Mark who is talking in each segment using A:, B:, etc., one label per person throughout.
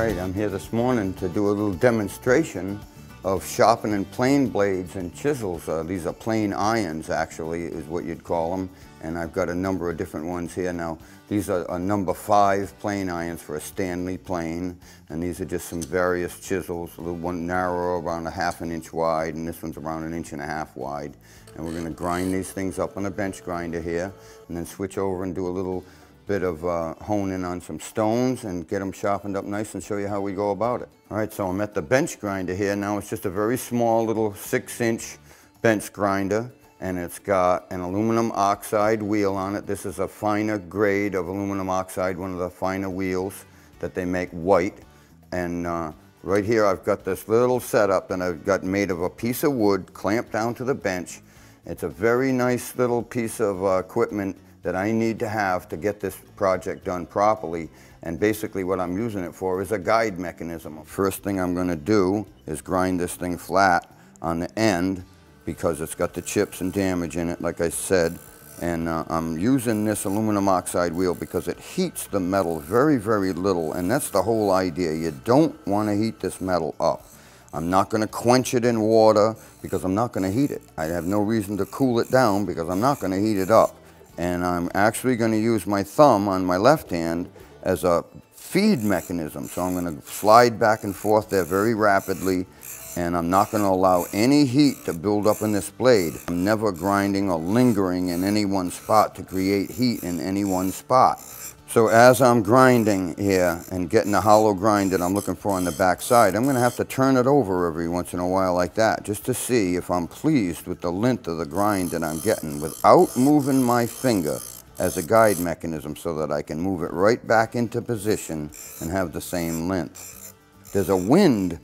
A: right, I'm here this morning to do a little demonstration of sharpening plane blades and chisels. These are plane irons, actually, is what you'd call them. And I've got a number of different ones here now. These are a number 5 plane irons for a Stanley plane. And these are just some various chisels. A little one narrow, around a ½ inch wide, and this one's around 1.5 inches wide. And we're gonna grind these things up on a bench grinder here, and then switch over and do a little bit of honing on some stones and get them sharpened up nice and show you how we go about it. All right, so I'm at the bench grinder here. Now it's just a very small little 6-inch bench grinder, and it's got an aluminum oxide wheel on it. This is a finer grade of aluminum oxide, one of the finer wheels that they make white. And right here I've got this little setup that I've got made of a piece of wood clamped down to the bench. It's a very nice little piece of equipment that I need to have to get this project done properly. And basically what I'm using it for is a guide mechanism. First thing I'm going to do is grind this thing flat on the end because it's got the chips and damage in it, like I said. And I'm using this aluminum oxide wheel because it heats the metal very, very little. And that's the whole idea. You don't want to heat this metal up. I'm not going to quench it in water because I'm not going to heat it. I have no reason to cool it down because I'm not going to heat it up. And I'm actually going to use my thumb on my left hand as a feed mechanism. So I'm going to slide back and forth there very rapidly, and I'm not going to allow any heat to build up in this blade. I'm never grinding or lingering in any one spot to create heat in any one spot. So as I'm grinding here and getting the hollow grind that I'm looking for on the back side, I'm going to have to turn it over every once in a while like that, just to see if I'm pleased with the length of the grind that I'm getting without moving my finger as a guide mechanism so that I can move it right back into position and have the same length. There's a wind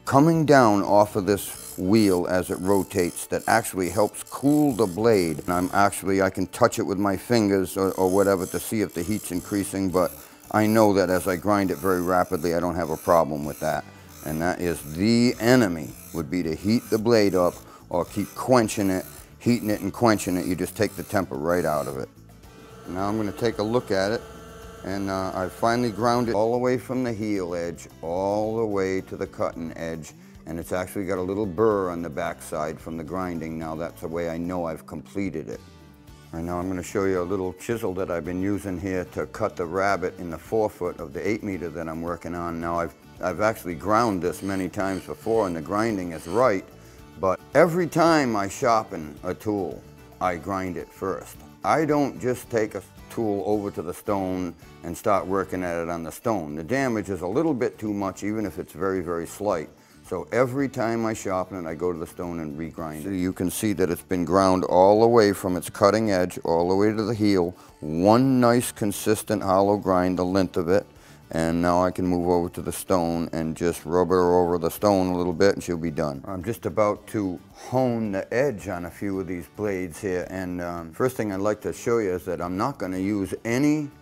A: coming down off of this wheel as it rotates that actually helps cool the blade. And I can touch it with my fingers or whatever to see if the heat's increasing, but I know that as I grind it very rapidly, I don't have a problem with that. And that is the enemy, would be to heat the blade up or keep quenching it, heating it and quenching it. You just take the temper right out of it. Now I'm going to take a look at it, and I've finally ground it all the way from the heel edge all the way to the cutting edge. And it's actually got a little burr on the back side from the grinding. Now that's the way I know I've completed it. Right now I'm going to show you a little chisel that I've been using here to cut the rabbet in the 4-foot of the 8-meter that I'm working on. Now I've actually ground this many times before and the grinding is right, but every time I sharpen a tool, I grind it first. I don't just take a tool over to the stone and start working at it on the stone. The damage is a little bit too much, even if it's very, very slight. So every time I sharpen it, I go to the stone and regrind it. So you can see that it's been ground all the way from its cutting edge all the way to the heel. One nice consistent hollow grind, the length of it. And now I can move over to the stone and just rub her over the stone a little bit and she'll be done. I'm just about to hone the edge on a few of these blades here. And first thing I'd like to show you is that I'm not going to use any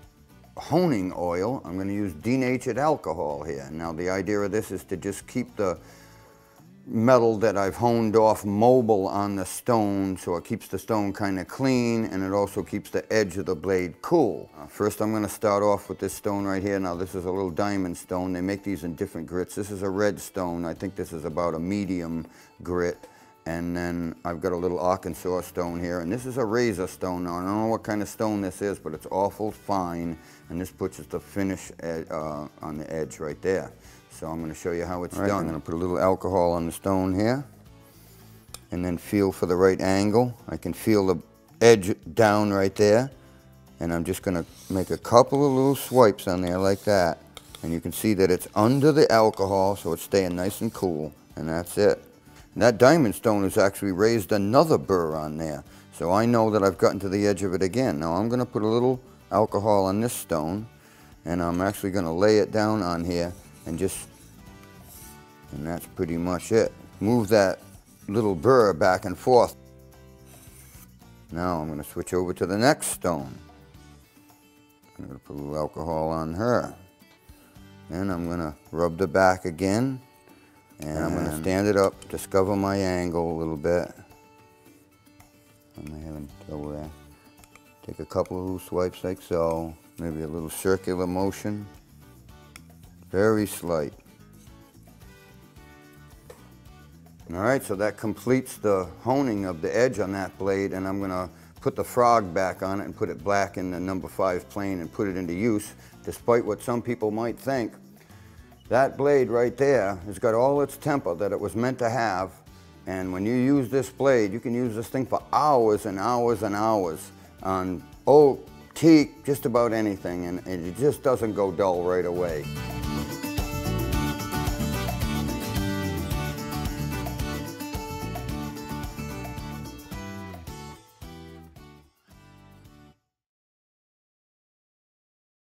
A: honing oil. I'm going to use denatured alcohol here. Now the idea of this is to just keep the metal that I've honed off mobile on the stone, so it keeps the stone kind of clean and it also keeps the edge of the blade cool. First I'm going to start off with this stone right here. Now this is a little diamond stone. They make these in different grits. This is a red stone. I think this is about a medium grit. And then I've got a little Arkansas stone here, and this is a razor stone. Now I don't know what kind of stone this is, but it's awful fine, and this puts the finish on the edge right there. So I'm going to show you how it's done. I'm going to put a little alcohol on the stone here, and then feel for the right angle. I can feel the edge down right there, and I'm just going to make a couple of little swipes on there like that. And you can see that it's under the alcohol, so it's staying nice and cool, and that's it. And that diamond stone has actually raised another burr on there. So I know that I've gotten to the edge of it again. Now I'm going to put a little alcohol on this stone, and I'm actually going to lay it down on here and that's pretty much it. Move that little burr back and forth. Now I'm going to switch over to the next stone. I'm going to put a little alcohol on her. Then I'm going to rub the back again. And I'm going to stand it up, discover my angle a little bit. I'm having trouble there. Take a couple of little swipes like so. Maybe a little circular motion. Very slight. All right, so that completes the honing of the edge on that blade, and I'm going to put the frog back on it and put it black in the number 5 plane and put it into use. Despite what some people might think, that blade right there has got all its temper that it was meant to have, and when you use this blade, you can use this thing for hours and hours and hours on oak, teak, just about anything, and it just doesn't go dull right away.